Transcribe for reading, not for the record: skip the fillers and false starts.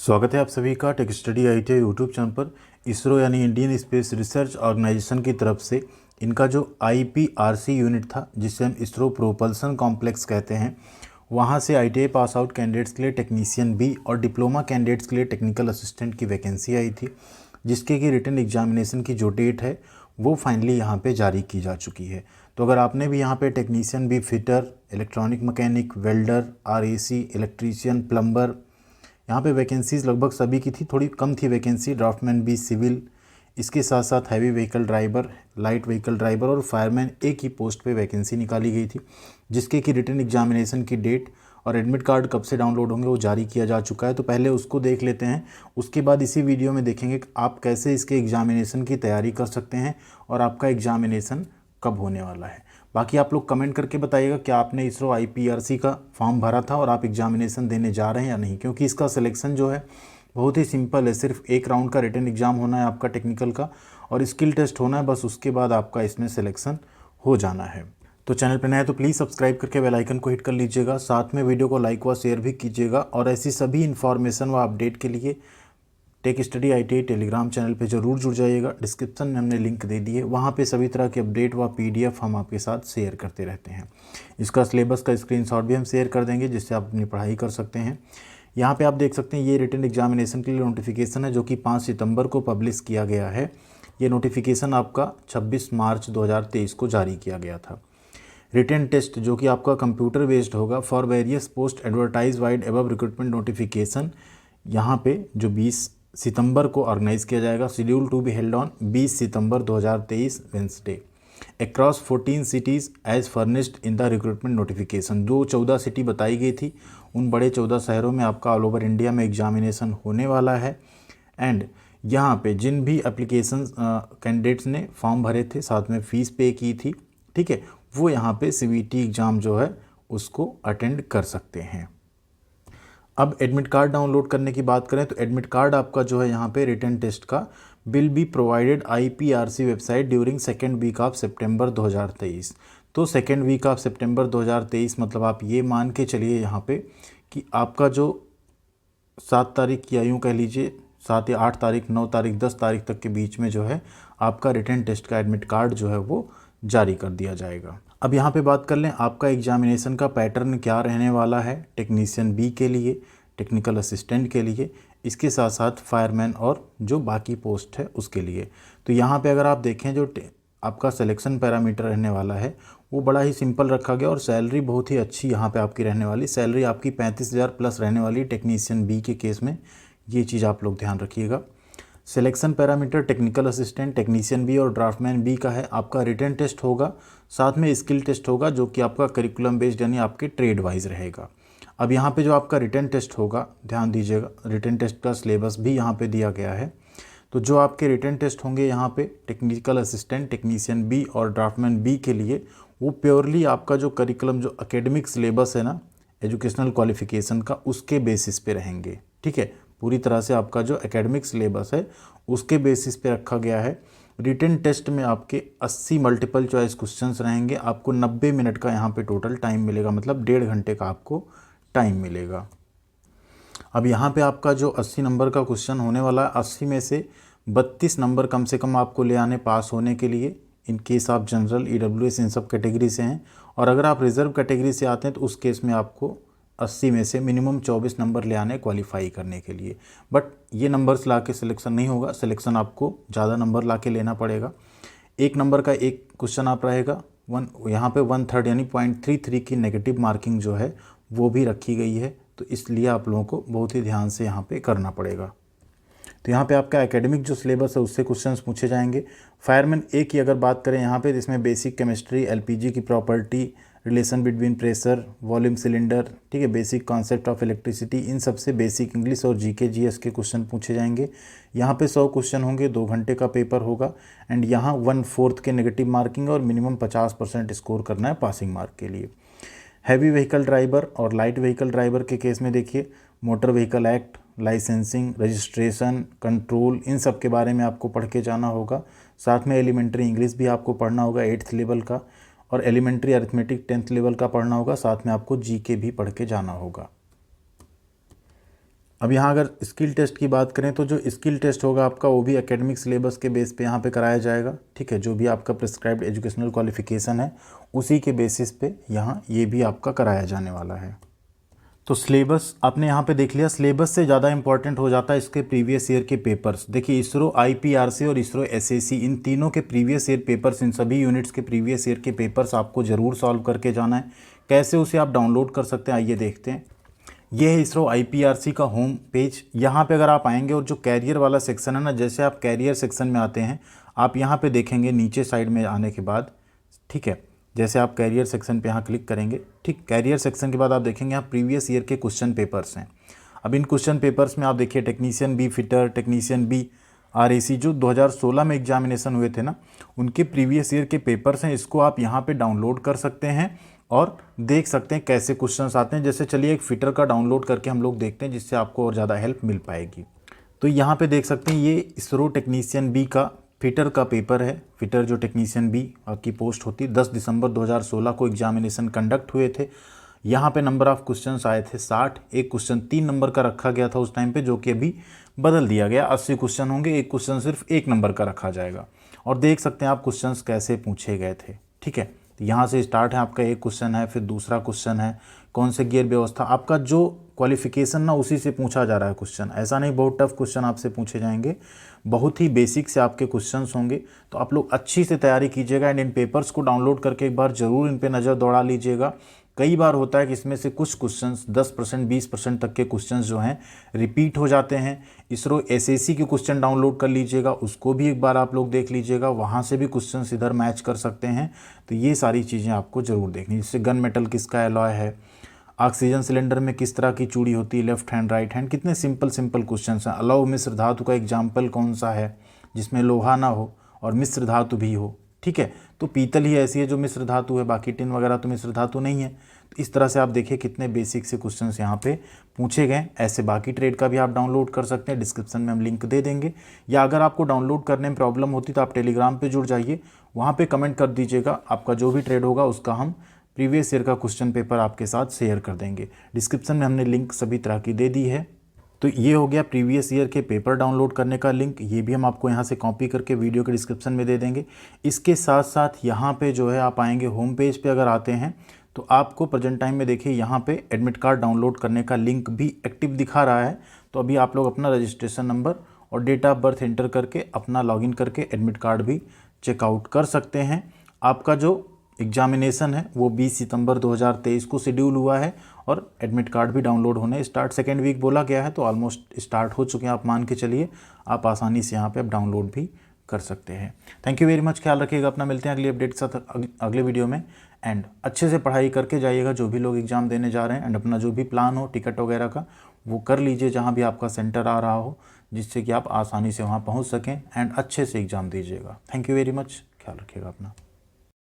स्वागत है आप सभी का tech study ITI YouTube channel पर। इसरो यानी इंडियन स्पेस रिसर्च ऑर्गेनाइजेशन की तरफ से इनका जो IPRC यूनिट था, जिसे हम इसरो प्रोपल्सन कॉम्प्लेक्स कहते हैं, वहाँ से ITI पास आउट कैंडिडेट्स के लिए टेक्नीशियन बी और डिप्लोमा कैंडिडेट्स के लिए टेक्निकल असिस्टेंट की वैकेंसी आई थी, जिसके कि रिटन एग्जामिनेशन की जो डेट है वो फाइनली यहाँ पे जारी की जा चुकी है। तो अगर आपने भी यहाँ पे technician B, fitter, electronic mechanic, welder, RAC, electrician, plumber, यहाँ पे वैकेंसीज़ लगभग सभी की थी, थोड़ी कम थी वैकेंसी ड्राफ्टमैन बी सिविल, इसके साथ साथ heavy vehicle driver, light vehicle driver और फायरमैन एक ही पोस्ट पे वैकेंसी निकाली गई थी, जिसके कि रिटन एग्जामिनेशन की डेट और एडमिट कार्ड कब से डाउनलोड होंगे वो जारी किया जा चुका है। तो पहले उसको देख लेते हैं, उसके बाद इसी वीडियो में देखेंगे कि आप कैसे इसके एग्जामिनेशन की तैयारी कर सकते हैं और आपका एग्जामिनेशन कब होने वाला है। बाकी आप लोग कमेंट करके बताइएगा कि आपने इसरो IPRC का फॉर्म भरा था और आप एग्जामिनेशन देने जा रहे हैं या नहीं, क्योंकि इसका सिलेक्शन जो है बहुत ही सिंपल है। सिर्फ एक राउंड का रिटन एग्ज़ाम होना है आपका टेक्निकल का और स्किल टेस्ट होना है, बस उसके बाद आपका इसमें सिलेक्शन हो जाना है। तो चैनल पर नया है तो प्लीज़ सब्सक्राइब करके बेल आइकन को हिट कर लीजिएगा, साथ में वीडियो को लाइक व शेयर भी कीजिएगा और ऐसी सभी इन्फॉर्मेशन व अपडेट के लिए tech study ITI Telegram channel पे जरूर जुड़ जाइएगा। डिस्क्रिप्शन में हमने लिंक दे दी है, वहाँ पे सभी तरह के अपडेट व PDF हम आपके साथ शेयर करते रहते हैं। इसका सिलेबस का स्क्रीनशॉट भी हम शेयर कर देंगे, जिससे आप अपनी पढ़ाई कर सकते हैं। यहाँ पे आप देख सकते हैं ये रिटन एग्जामिनेशन के लिए नोटिफिकेशन है, जो कि 5 सितंबर को पब्लिश किया गया है। ये नोटिफिकेशन आपका 26 मार्च 2023 को जारी किया गया था। रिटन टेस्ट जो कि आपका कंप्यूटर बेस्ड होगा for various post advertise vide above recruitment notification, यहाँ पे जो 20 सितंबर को ऑर्गेनाइज किया जाएगा। Schedule to be held on 20 सितंबर 2023 Wednesday across 14 cities as furnished in the recruitment notification. जो 14 सिटी बताई गई थी, उन बड़े 14 शहरों में आपका ऑल ओवर इंडिया में एग्जामिनेशन होने वाला है। एंड यहाँ पे जिन भी एप्लीकेशन कैंडिडेट्स ने फॉर्म भरे थे, साथ में फ़ीस पे की थी, ठीक है, वो यहाँ पे CVT एग्ज़ाम जो है उसको अटेंड कर सकते हैं। अब एडमिट कार्ड डाउनलोड करने की बात करें तो एडमिट कार्ड आपका जो है यहाँ पे रिटन टेस्ट का will be provided IPRC website during second week of September 2023। तो सेकेंड वीक ऑफ सितंबर 2023 मतलब आप ये मान के चलिए यहाँ पे कि आपका जो 7 तारीख या यूँ कह लीजिए 7 या 8 तारीख, 9 तारीख, 10 तारीख तक के बीच में जो है आपका रिटन टेस्ट का एडमिट कार्ड जो है वो जारी कर दिया जाएगा। अब यहाँ पे बात कर लें आपका एग्जामिनेशन का पैटर्न क्या रहने वाला है टेक्नीशियन बी के लिए, टेक्निकल असिस्टेंट के लिए, इसके साथ साथ फायरमैन और जो बाकी पोस्ट है उसके लिए। तो यहाँ पे अगर आप देखें जो आपका सिलेक्शन पैरामीटर रहने वाला है वो बड़ा ही सिंपल रखा गया और सैलरी बहुत ही अच्छी यहाँ पे आपकी रहने वाली। सैलरी आपकी 35,000 प्लस रहने वाली टेक्नीशियन बी के केस में, ये चीज़ आप लोग ध्यान रखिएगा। Selection parameter technical assistant, technician B और ड्राफ्टमैन बी का है। आपका रिटन टेस्ट होगा, साथ में स्किल टेस्ट होगा, जो कि आपका करिकुलम बेस्ड यानी आपके ट्रेड वाइज रहेगा। अब यहाँ पे जो आपका रिटन टेस्ट होगा, ध्यान दीजिएगा, रिटन टेस्ट का सिलेबस भी यहाँ पे दिया गया है। तो जो आपके रिटन टेस्ट होंगे यहाँ पे टेक्निकल असिस्टेंट, टेक्नीशियन बी और ड्राफ्टमैन बी के लिए, वो प्योरली आपका जो करिकुलम जो एकेडमिक सिलेबस है ना, एजुकेशनल क्वालिफिकेशन का, उसके बेसिस पे रहेंगे। ठीक है, पूरी तरह से आपका जो एकेडमिक सिलेबस है उसके बेसिस पे रखा गया है। रिटन टेस्ट में आपके 80 मल्टीपल चॉइस क्वेश्चंस रहेंगे। आपको 90 मिनट का यहाँ पे टोटल टाइम मिलेगा, मतलब 1.5 घंटे का आपको टाइम मिलेगा। अब यहाँ पे आपका जो 80 नंबर का क्वेश्चन होने वाला है, 80 में से 32 नंबर कम से कम आपको ले आने पास होने के लिए, इन केस आप जनरल, EWS इन सब कैटेगरी से हैं। और अगर आप रिजर्व कैटेगरी से आते हैं तो उस केस में आपको 80 में से मिनिमम 24 नंबर ले आने क्वालिफाई करने के लिए। बट ये नंबर्स ला के सिलेक्शन नहीं होगा, सिलेक्शन आपको ज़्यादा नंबर ला के लेना पड़ेगा। एक नंबर का एक क्वेश्चन आप रहेगा, यहाँ पे 1/3 यानी 0.33 की नेगेटिव मार्किंग जो है वो भी रखी गई है। तो इसलिए आप लोगों को बहुत ही ध्यान से यहाँ पे करना पड़ेगा। तो यहाँ पे आपका एकेडमिक जो सिलेबस है उससे क्वेश्चंस पूछे जाएंगे। फायरमैन ए की अगर बात करें यहाँ पे, इसमें बेसिक केमिस्ट्री, LPG की property, relation between pressure, volume cylinder, ठीक है, बेसिक कॉन्सेप्ट ऑफ इलेक्ट्रिसिटी, इन सब से बेसिक इंग्लिश और GK GS के क्वेश्चन पूछे जाएंगे। यहाँ पे 100 क्वेश्चन होंगे, 2 घंटे का पेपर होगा। एंड यहाँ 1/4 के नेगेटिव मार्किंग और मिनिमम 50% स्कोर करना है पासिंग मार्क के लिए। हैवी व्हीकल ड्राइवर और लाइट व्हीकल ड्राइवर के केस में देखिए, motor vehicle act, licensing, registration, control, इन सब के बारे में आपको पढ़ के जाना होगा। साथ में एलिमेंट्री इंग्लिश भी आपको पढ़ना होगा 8th लेवल का, और एलिमेंट्री अरिथमेटिक 10th लेवल का पढ़ना होगा। साथ में आपको GK भी पढ़ के जाना होगा। अब यहाँ अगर स्किल टेस्ट की बात करें तो जो स्किल टेस्ट होगा आपका वो भी एकेडमिक सिलेबस के बेस पे यहाँ पे कराया जाएगा, ठीक है। जो भी आपका प्रिस्क्राइब्ड एजुकेशनल क्वालिफिकेशन है उसी के बेसिस पे यहाँ ये भी आपका कराया जाने वाला है। तो सिलेबस आपने यहाँ पे देख लिया। सिलेबस से ज़्यादा इंपॉर्टेंट हो जाता है इसके प्रीवियस ईयर के पेपर्स। देखिए इसरो आईपीआरसी और इसरो एसएससी इन तीनों के प्रीवियस ईयर पेपर्स, इन सभी यूनिट्स के प्रीवियस ईयर के पेपर्स आपको ज़रूर सॉल्व करके जाना है। कैसे उसे आप डाउनलोड कर सकते हैं आइए देखते हैं। ये है इसरो आईपीआरसी का होम पेज। यहाँ पे अगर आप आएंगे और जो कैरियर वाला सेक्शन है ना, जैसे आप कैरियर सेक्शन में आते हैं आप यहाँ पे देखेंगे नीचे साइड में आने के बाद, ठीक है, जैसे आप कैरियर सेक्शन पे यहाँ क्लिक करेंगे, ठीक, कैरियर सेक्शन के बाद आप देखेंगे यहाँ प्रीवियस ईयर के क्वेश्चन पेपर्स हैं। अब इन क्वेश्चन पेपर्स में आप देखिए technician B fitter, technician B RAC जो 2016 में एग्जामिनेशन हुए थे ना, उनके प्रीवियस ईयर के पेपर्स हैं। इसको आप यहाँ पे डाउनलोड कर सकते हैं और देख सकते हैं कैसे क्वेश्चंस आते हैं। जैसे चलिए एक फिटर का डाउनलोड करके हम लोग देखते हैं जिससे आपको और ज़्यादा हेल्प मिल पाएगी। तो यहाँ पे देख सकते हैं ये इसरो टेक्नीशियन बी का फिटर का पेपर है। फिटर जो टेक्नीशियन बी की पोस्ट होती है 10 दिसंबर 2016 को एग्जामिनेशन कंडक्ट हुए थे। यहाँ पे नंबर ऑफ क्वेश्चंस आए थे 60। एक क्वेश्चन 3 नंबर का रखा गया था उस टाइम पे, जो कि अभी बदल दिया गया। 80 क्वेश्चन होंगे, एक क्वेश्चन सिर्फ 1 नंबर का रखा जाएगा। और देख सकते हैं आप क्वेश्चंस कैसे पूछे गए थे, ठीक है। तो यहाँ से स्टार्ट है आपका एक क्वेश्चन है, फिर दूसरा क्वेश्चन है कौन से गियर व्यवस्था, आपका जो क्वालिफिकेशन ना उसी से पूछा जा रहा है क्वेश्चन। ऐसा नहीं बहुत टफ क्वेश्चन आपसे पूछे जाएंगे, बहुत ही बेसिक से आपके क्वेश्चंस होंगे। तो आप लोग अच्छी से तैयारी कीजिएगा एंड इन पेपर्स को डाउनलोड करके एक बार ज़रूर इन पे नज़र दौड़ा लीजिएगा। कई बार होता है कि इसमें से कुछ क्वेश्चंस 10% 20% तक के क्वेश्चंस जो हैं रिपीट हो जाते हैं। इसरो एसएससी के क्वेश्चन डाउनलोड कर लीजिएगा, उसको भी एक बार आप लोग देख लीजिएगा, वहाँ से भी क्वेश्चंस इधर मैच कर सकते हैं। तो ये सारी चीज़ें आपको ज़रूर देखनी। जैसे गन मेटल किसका एलॉय है, ऑक्सीजन सिलेंडर में किस तरह की चूड़ी होती है, लेफ्ट हैंड राइट हैंड, कितने सिंपल सिंपल क्वेश्चन हैं। अलौह मिश्र धातु का एग्जाम्पल कौन सा है जिसमें लोहा ना हो और मिश्र धातु भी हो, ठीक है। तो पीतल ही ऐसी है जो मिश्र धातु है, बाकी टिन वगैरह तो मिश्र धातु नहीं है। तो इस तरह से आप देखिए कितने बेसिक से क्वेश्चंस यहाँ पे पूछे गए। ऐसे बाकी ट्रेड का भी आप डाउनलोड कर सकते हैं, डिस्क्रिप्शन में हम लिंक दे देंगे। या अगर आपको डाउनलोड करने में प्रॉब्लम होती तो आप टेलीग्राम पे जुड़ जाइए, वहाँ पे कमेंट कर दीजिएगा, आपका जो भी ट्रेड होगा उसका हम प्रीवियस ईयर का क्वेश्चन पेपर आपके साथ शेयर कर देंगे। डिस्क्रिप्शन में हमने लिंक सभी तरह की दे दी है। तो ये हो गया प्रीवियस ईयर के पेपर डाउनलोड करने का लिंक, ये भी हम आपको यहाँ से कॉपी करके वीडियो के डिस्क्रिप्शन में दे देंगे। इसके साथ साथ यहाँ पे जो है आप आएंगे होम पेज पे, अगर आते हैं तो आपको प्रेजेंट टाइम में देखिए यहाँ पे एडमिट कार्ड डाउनलोड करने का लिंक भी एक्टिव दिखा रहा है। तो अभी आप लोग अपना रजिस्ट्रेशन नंबर और डेट ऑफ बर्थ एंटर करके अपना लॉगिन करके एडमिट कार्ड भी चेकआउट कर सकते हैं। आपका जो एग्जामिनेशन है वो 20 सितंबर 2023 को शेड्यूल हुआ है और एडमिट कार्ड भी डाउनलोड होने स्टार्ट सेकेंड वीक बोला गया है, तो ऑलमोस्ट स्टार्ट हो चुके हैं। आप मान के चलिए आप आसानी से यहाँ पे आप डाउनलोड भी कर सकते हैं। थैंक यू वेरी मच, ख्याल रखिएगा अपना। मिलते हैं अगली अपडेट के साथ अगले वीडियो में। एंड अच्छे से पढ़ाई करके जाइएगा जो भी लोग एग्ज़ाम देने जा रहे हैं, एंड अपना जो भी प्लान हो टिकट वगैरह का वो कर लीजिए जहाँ भी आपका सेंटर आ रहा हो, जिससे कि आप आसानी से वहाँ पहुँच सकें एंड अच्छे से एग्ज़ाम दीजिएगा। थैंक यू वेरी मच, ख्याल रखिएगा अपना।